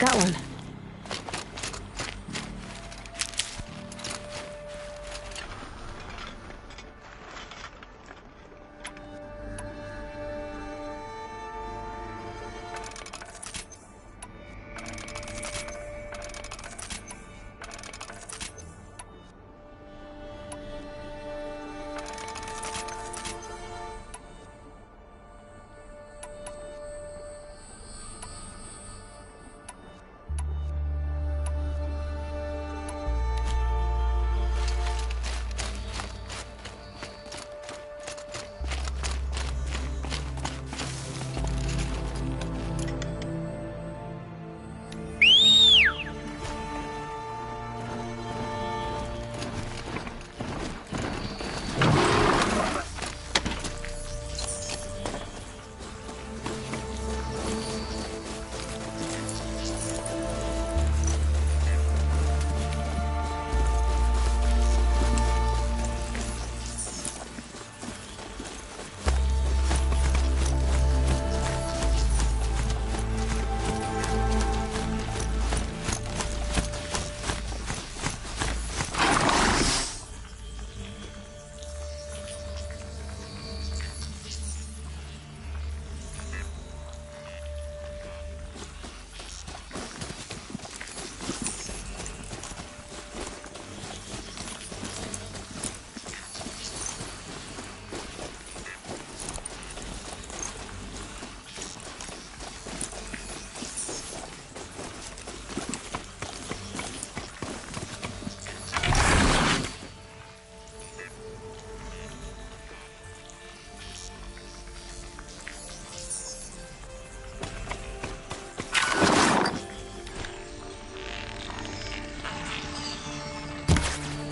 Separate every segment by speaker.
Speaker 1: that one.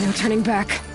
Speaker 1: No turning back.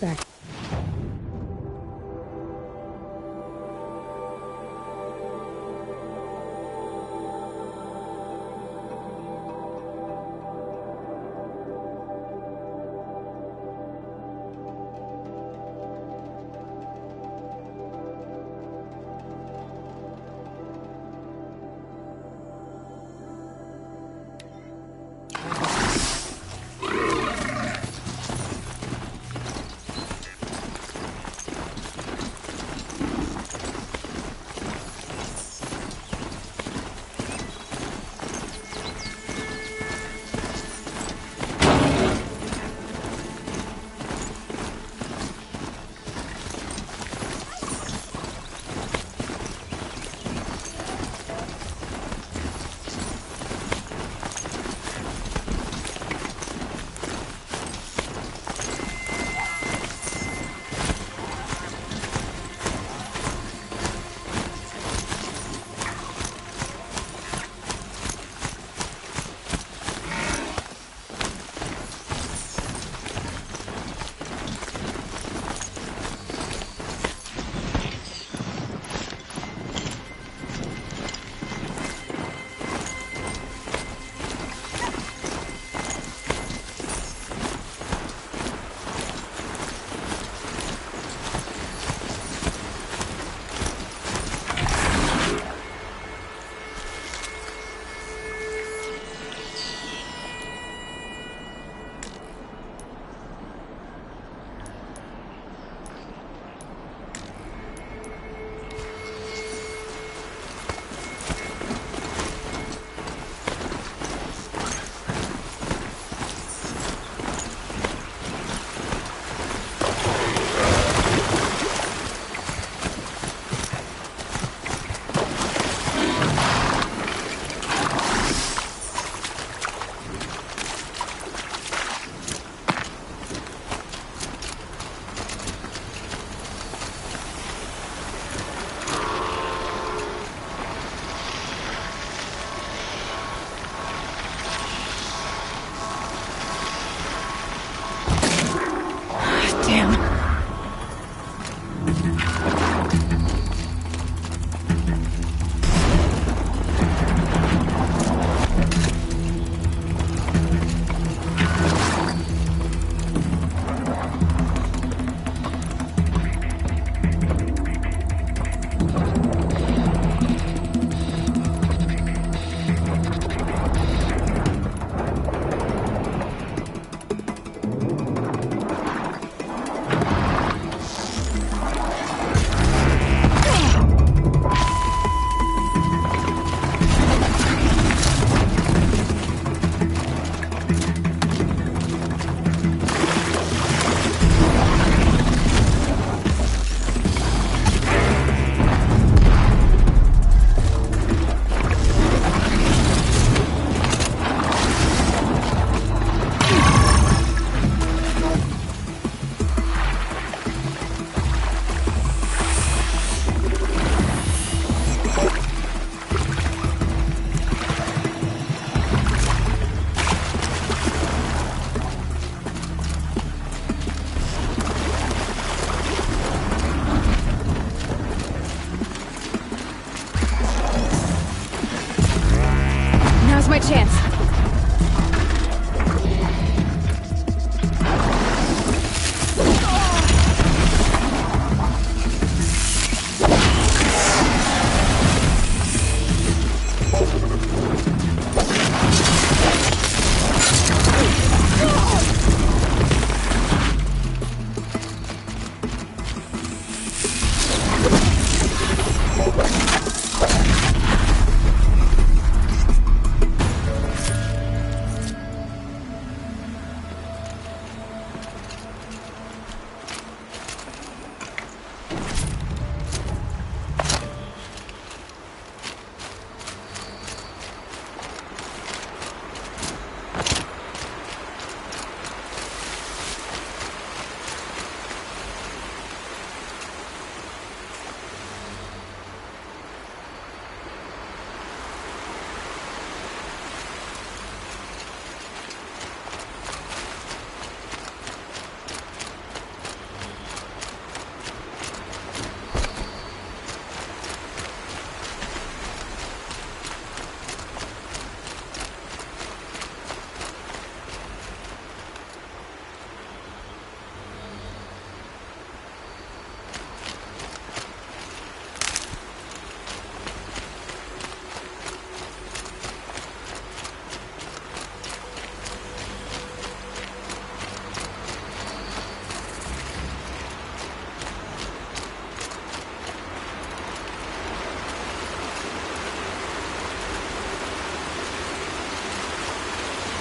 Speaker 1: back.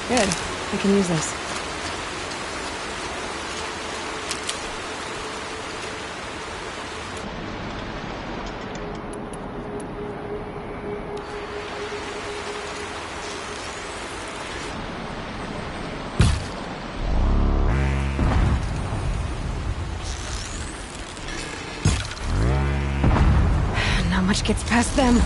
Speaker 1: Good. I can use this. Not much gets past them.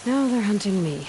Speaker 1: Now they're hunting me.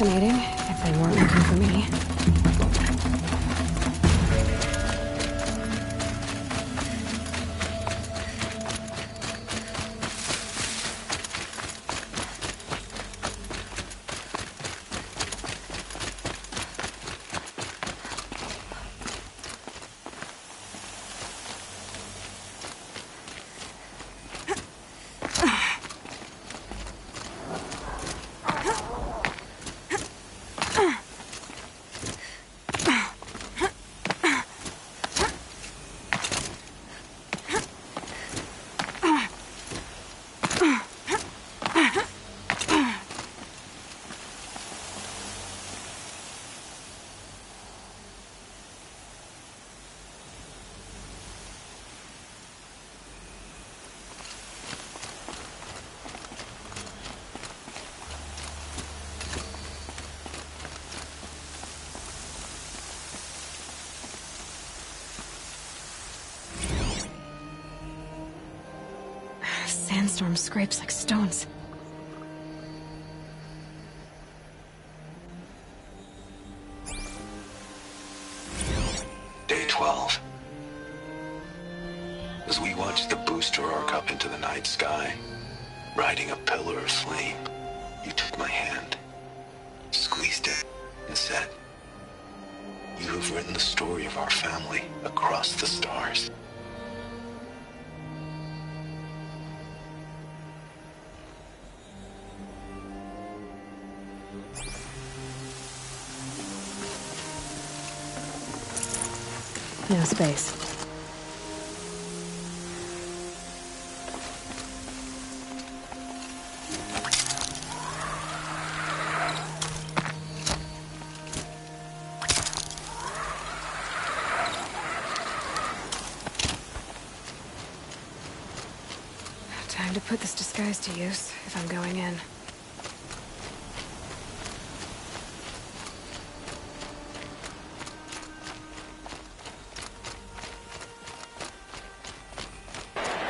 Speaker 1: fascinating, if they weren't looking for me. Sandstorm scrapes like stones.
Speaker 2: Day 12. As we watched the booster arc up into the night sky, riding a pillar of flame, you took my hand, squeezed it, and said, "You have written the story of our family across the stars."
Speaker 1: No space. Time to put this disguise to use, if I'm going in.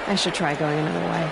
Speaker 1: I should try going another way.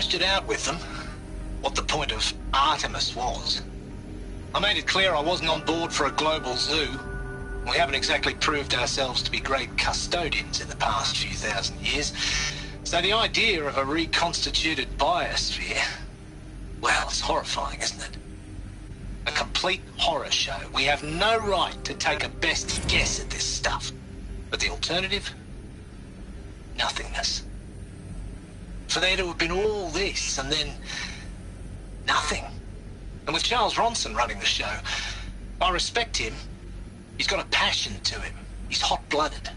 Speaker 3: hashed it out with them, what the point of Artemis was. I made it clear I wasn't on board for a global zoo. We haven't exactly proved ourselves to be great custodians in the past few thousand years. So the idea of a reconstituted biosphere, well, it's horrifying, isn't it? A complete horror show. We have no right to take a best guess at this stuff. But the alternative? Nothingness. For there to have been all this and then nothing. And with Charles Ronson running the show, I respect him. He's got a passion to him. He's hot-blooded.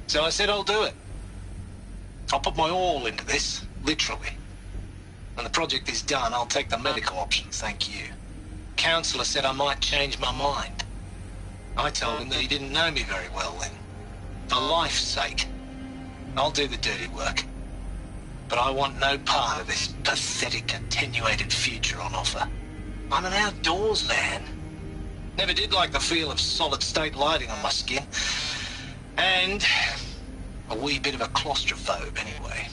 Speaker 3: So I said I'll do it. I'll put my all into this, literally. When the project is done, I'll take the medical option, thank you. Counselor said I might change my mind. I told him that he didn't know me very well then. For life's sake, I'll do the dirty work. But I want no part of this pathetic, attenuated future on offer. I'm an outdoors man. Never did like the feel of solid-state lighting on my skin. And a wee bit of a claustrophobe, anyway.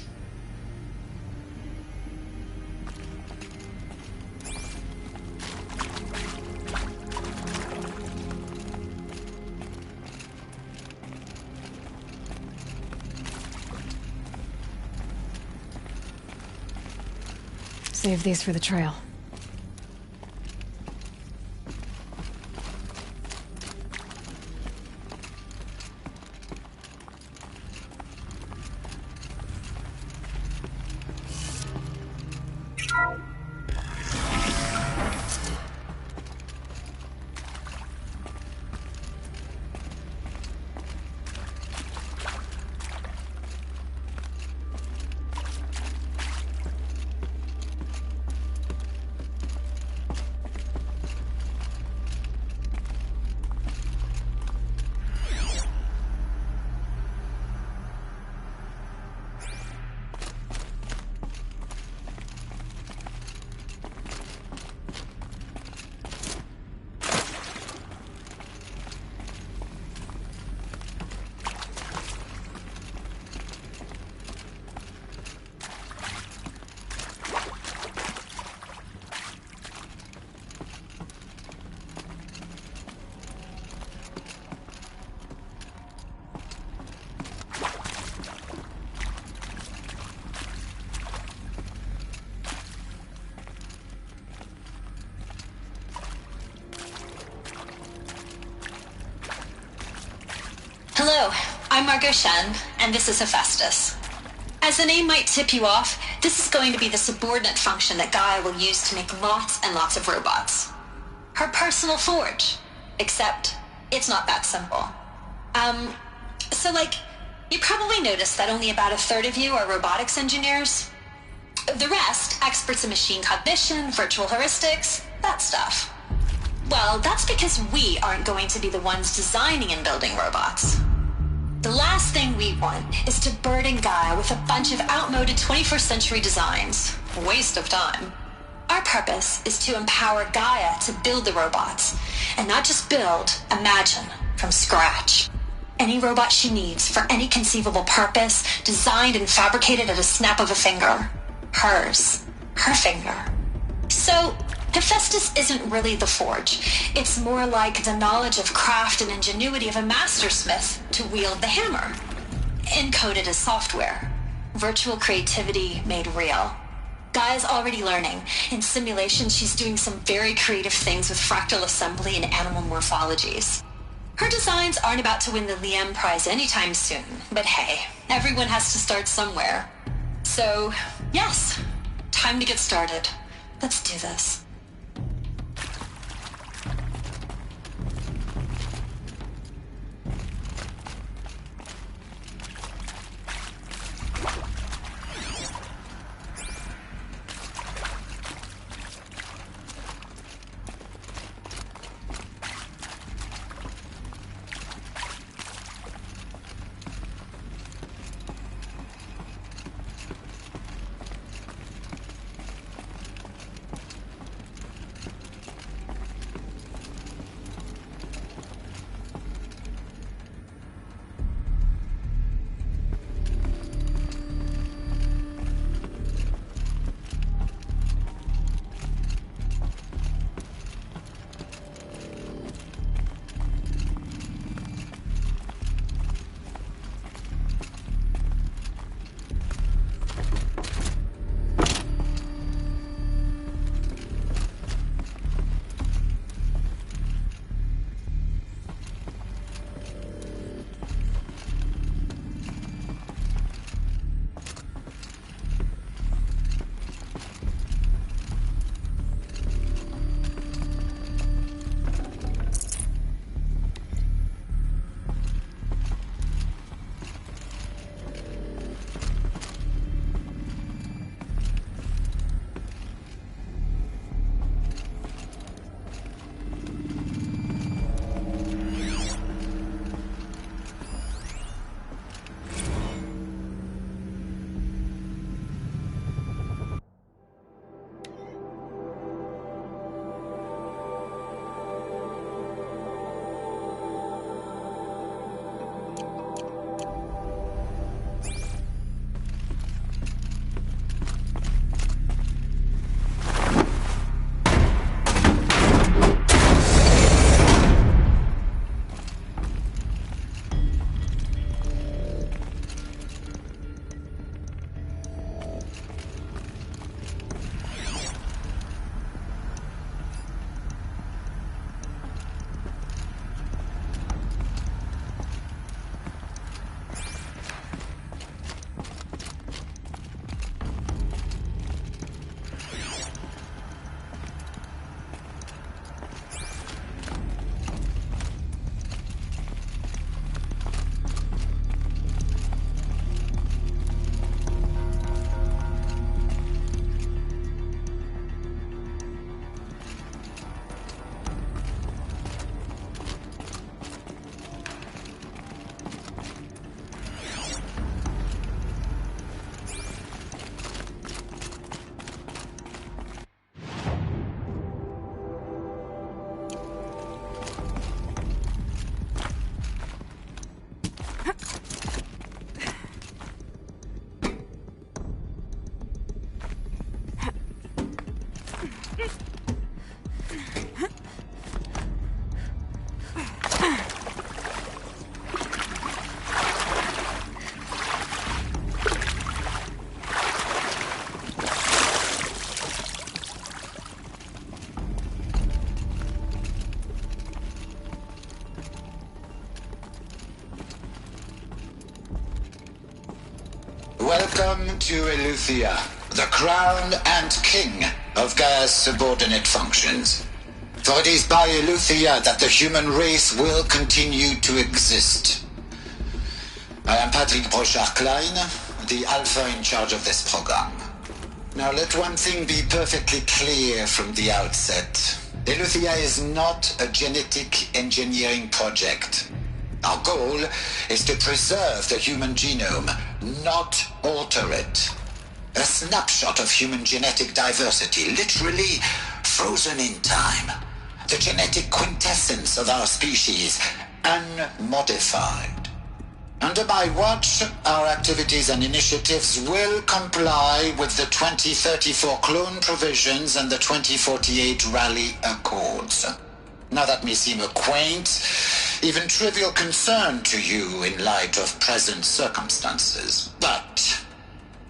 Speaker 1: Save these for the trail.
Speaker 4: Hello, I'm Margot Shen, and this is Hephaestus. As the name might tip you off, this is going to be the subordinate function that Gaia will use to make lots and lots of robots. Her personal forge. Except, it's not that simple. You probably noticed that only about a third of you are robotics engineers. The rest, experts in machine cognition, virtual heuristics, that stuff. Well, that's because we aren't going to be the ones designing and building robots. The last thing we want is to burden Gaia with a bunch of outmoded 21st century designs. A waste of time. Our purpose is to empower Gaia to build the robots, and not just build, imagine, from scratch. Any robot she needs for any conceivable purpose, designed and fabricated at a snap of a finger. Hers. Her finger. So, Hephaestus isn't really the forge. It's more like the knowledge of craft and ingenuity of a mastersmith to wield the hammer. Encoded as software. Virtual creativity made real. Gaia's already learning. In simulation, she's doing some very creative things with fractal assembly and animal morphologies. Her designs aren't about to win the Liam Prize anytime soon, but hey, everyone has to start somewhere. So, yes, time to get started. Let's do this.
Speaker 5: Welcome to Eleuthia, the crown and king of Gaia's subordinate functions. For it is by Eleuthia that the human race will continue to exist. I am Patrick Brochard-Klein, the Alpha in charge of this program. Now let one thing be perfectly clear from the outset. Eleuthia is not a genetic engineering project. Our goal is to preserve the human genome, not alter it. A snapshot of human genetic diversity, literally frozen in time. The genetic quintessence of our species, unmodified. Under my watch, our activities and initiatives will comply with the 2034 clone provisions and the 2048 Rally Accords. Now that may seem a quaint, even trivial concern to you in light of present circumstances. But,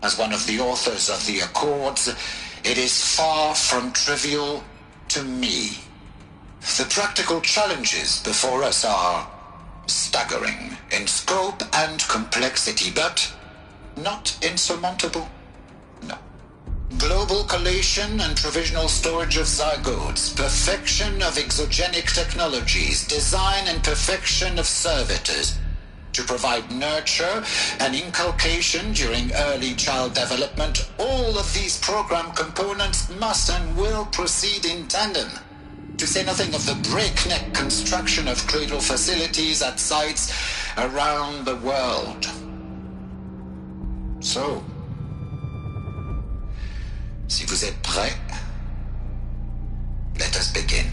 Speaker 5: as one of the authors of the Accords, it is far from trivial to me. The practical challenges before us are staggering in scope and complexity, but not insurmountable. No. Global collation and provisional storage of zygotes, perfection of exogenic technologies, design and perfection of servitors to provide nurture and inculcation during early child development. All of these program components must and will proceed in tandem, to say nothing of the breakneck construction of cradle facilities at sites around the world. So, si vous êtes prêts, let us begin.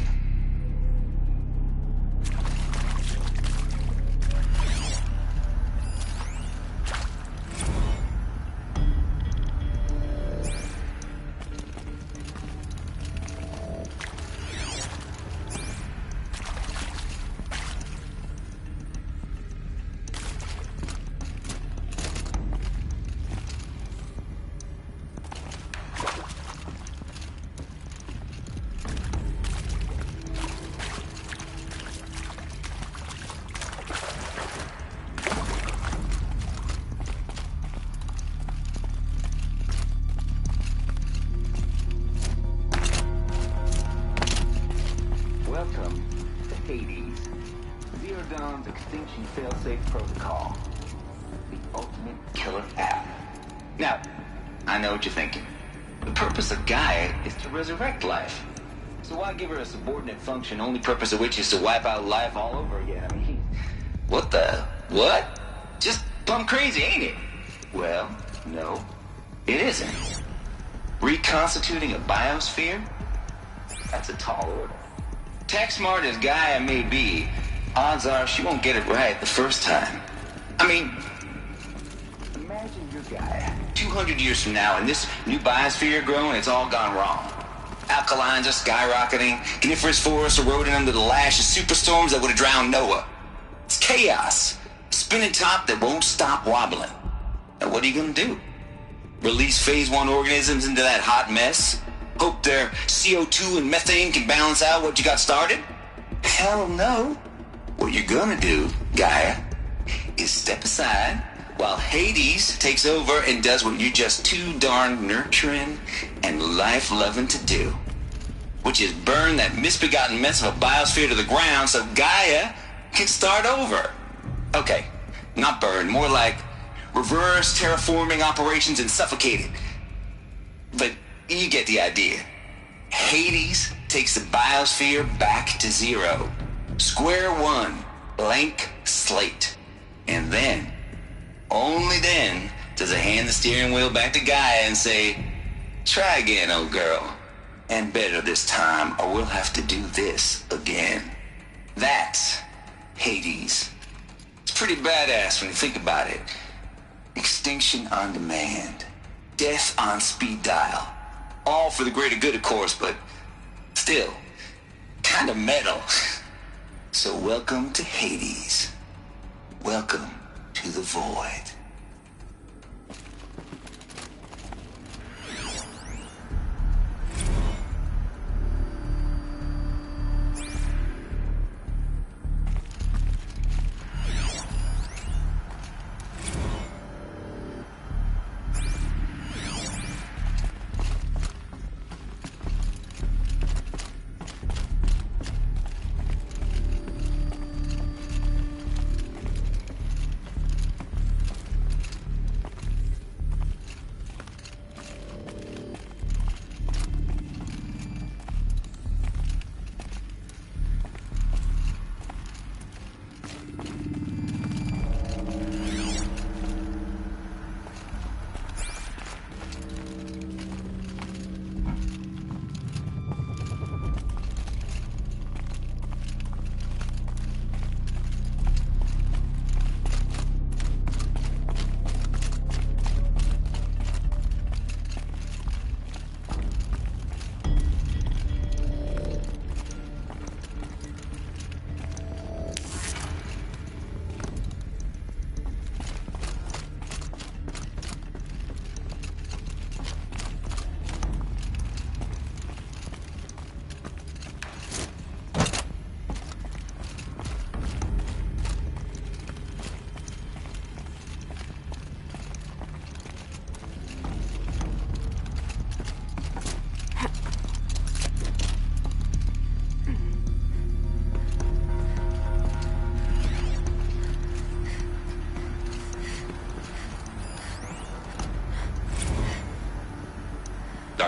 Speaker 6: Welcome to Hades, Zero Dawn's extinction failsafe protocol, the ultimate killer app. Now, I know what you're thinking. The purpose of Gaia is to resurrect life. So why give her a subordinate function, only purpose of which is to wipe out life all over again? I mean, what? Just plumb crazy, ain't it? Well, no, it isn't. Reconstituting a biosphere? That's a tall order. Tech smart as Gaia may be, odds are she won't get it right the first time. I mean, imagine your Gaia 200 years from now and this new biosphere growing, it's all gone wrong. Alkalines are skyrocketing, coniferous forests eroding under the lash of superstorms that would have drowned Noah. It's chaos, a spinning top that won't stop wobbling. Now what are you gonna do? Release phase 1 organisms into that hot mess? Hope their CO2 and methane can balance out what you got started? Hell no. What you're gonna do, Gaia, is step aside while Hades takes over and does what you're just too darn nurturing and life-loving to do, which is burn that misbegotten mess of a biosphere to the ground so Gaia can start over. Okay, not burn, more like reverse terraforming operations and suffocate it. But you get the idea. Hades takes the biosphere back to zero. Square one, blank slate. And then, only then, does it hand the steering wheel back to Gaia and say, try again, old girl. And better this time, or we'll have to do this again. That's Hades. It's pretty badass when you think about it. Extinction on demand. Death on speed dial. All for the greater good, of course, but still, kind of metal. So welcome to Hades. Welcome to the void.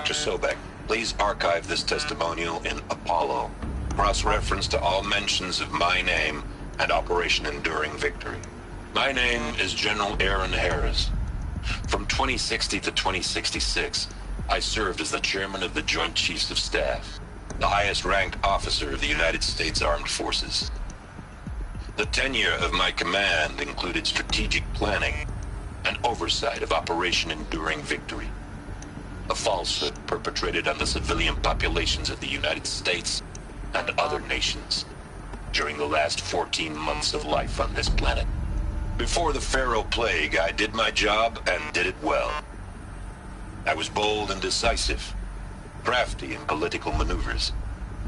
Speaker 2: Dr. Sobek, please archive this testimonial in Apollo. Cross-reference to all mentions of my name and Operation Enduring Victory. My name is General Aaron Harris. From 2060 to 2066, I served as the chairman of the Joint Chiefs of Staff, the highest-ranked officer of the United States Armed Forces. The tenure of my command included strategic planning and oversight of Operation Enduring Victory, a falsehood perpetrated on the civilian populations of the United States and other nations during the last 14 months of life on this planet. Before the Pharaoh Plague, I did my job and did it well. I was bold and decisive, crafty in political maneuvers.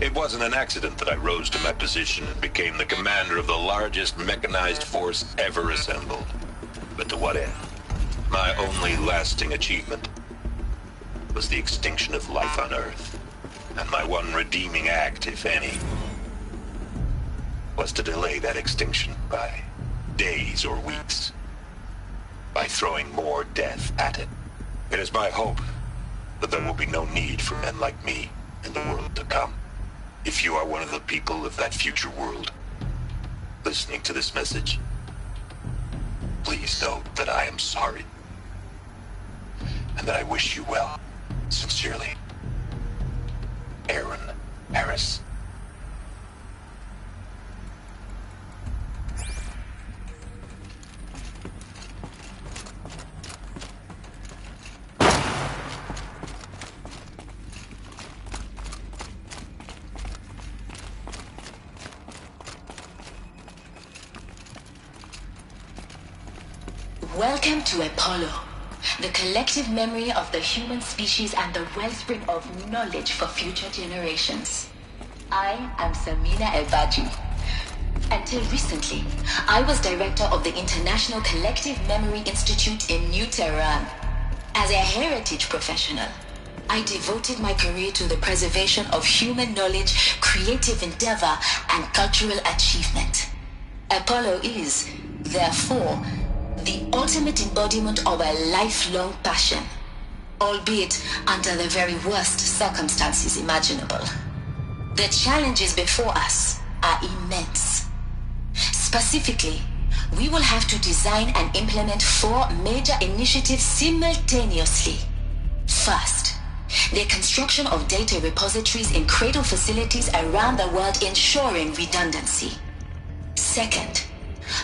Speaker 2: It wasn't an accident that I rose to my position and became the commander of the largest mechanized force ever assembled. But to what end? My only lasting achievement was the extinction of life on Earth. And my one redeeming act, if any, was to delay that extinction by days or weeks, by throwing more death at it. It is my hope that there will be no need for men like me in the world to come. If you are one of the people of that future world listening to this message, please know that I am sorry and that I wish you well. Sincerely, Aaron Harris.
Speaker 7: Welcome to Apollo, the collective memory of the human species and the wellspring of knowledge for future generations. I am Samina Elbaji. Until recently, I was director of the International Collective Memory Institute in New Tehran. As a heritage professional, I devoted my career to the preservation of human knowledge, creative endeavor, and cultural achievement. Apollo is, therefore, the ultimate embodiment of a lifelong passion, albeit under the very worst circumstances imaginable. The challenges before us are immense. Specifically, we will have to design and implement 4 major initiatives simultaneously. First, the construction of data repositories in cradle facilities around the world, ensuring redundancy. Second,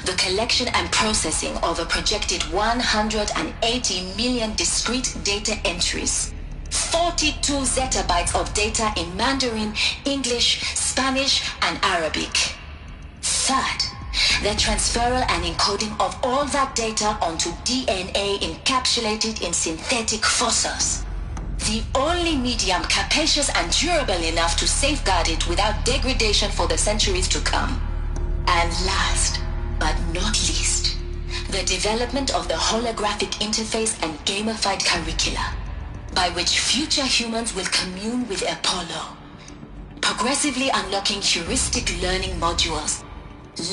Speaker 7: the collection and processing of a projected 180 million discrete data entries, 42 zettabytes of data in Mandarin, English, Spanish, and Arabic. Third, the transferal and encoding of all that data onto DNA encapsulated in synthetic fossils, the only medium capacious and durable enough to safeguard it without degradation for the centuries to come. And last, but not least, the development of the holographic interface and gamified curricula, by which future humans will commune with Apollo, progressively unlocking heuristic learning modules,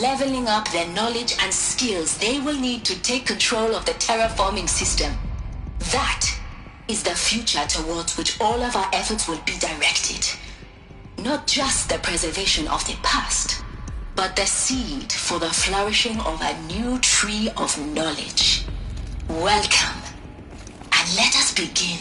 Speaker 7: leveling up their knowledge and skills they will need to take control of the terraforming system. That is the future towards which all of our efforts will be directed. Not just the preservation of the past, but the seed for the flourishing of a new tree of knowledge. Welcome, and let us begin.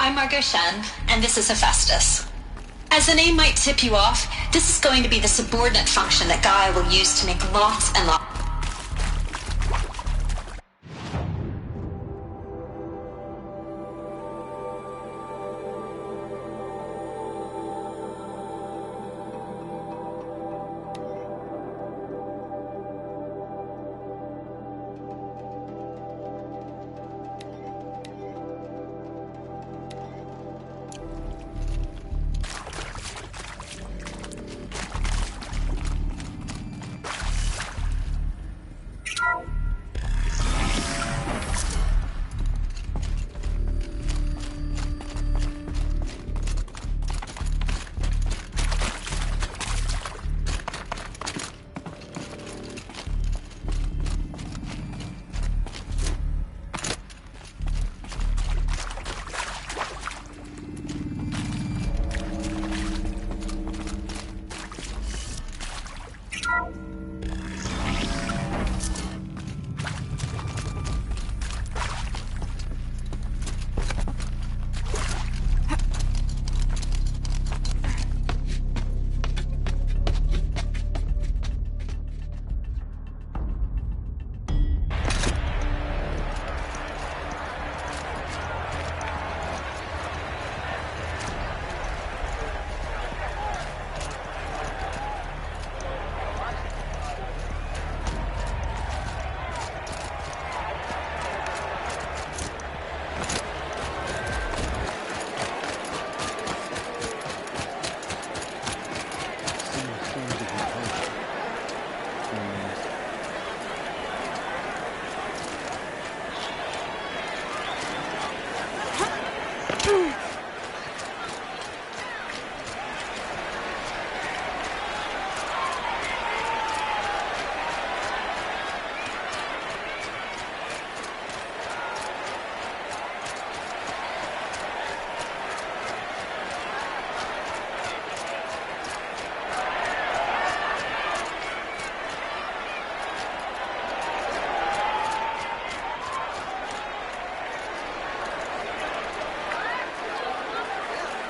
Speaker 4: I'm Margot Shen, and this is Hephaestus. As the name might tip you off, this is going to be the subordinate function that Gaia will use to make lots and lots.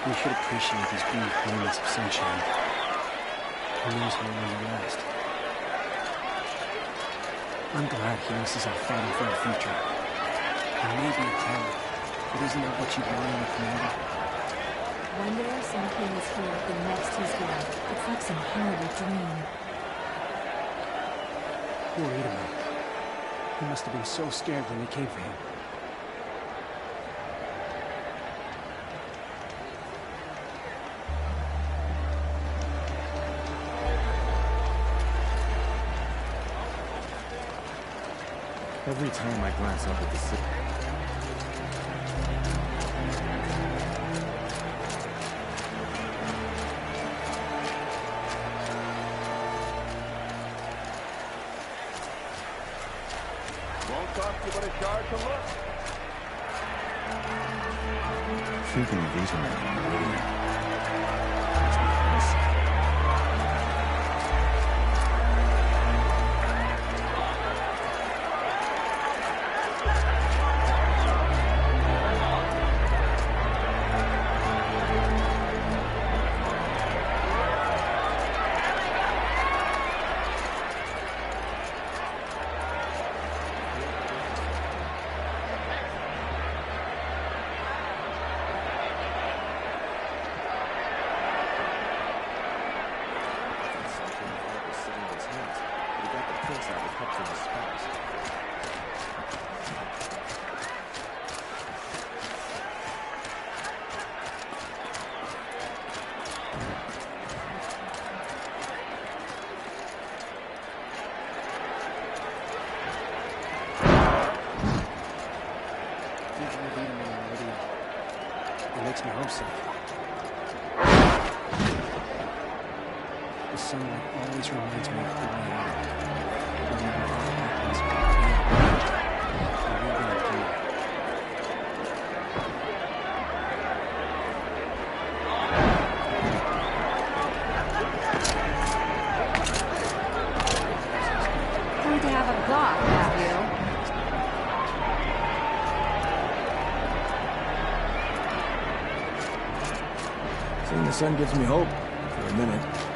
Speaker 8: We should appreciate these brief moments of sunshine. Who knows how long they last? I'm glad he misses our fighting for our future. It may be a talent, but isn't that what you want in a community?
Speaker 1: One day our son king is here, the next he's gone. It's like some horrible dream.
Speaker 8: Poor Idamel. He must have been so scared when they came for him.
Speaker 9: Every time I glance up at the city,
Speaker 10: won't cost you but a charge to look.
Speaker 9: thinking of internet on the radio.
Speaker 8: It makes me homesick. The sunlight always reminds me of who I am. No matter what happens, we're gonna do it.
Speaker 1: Going to have a block, have you?
Speaker 8: Seeing the sun gives me hope, for a minute.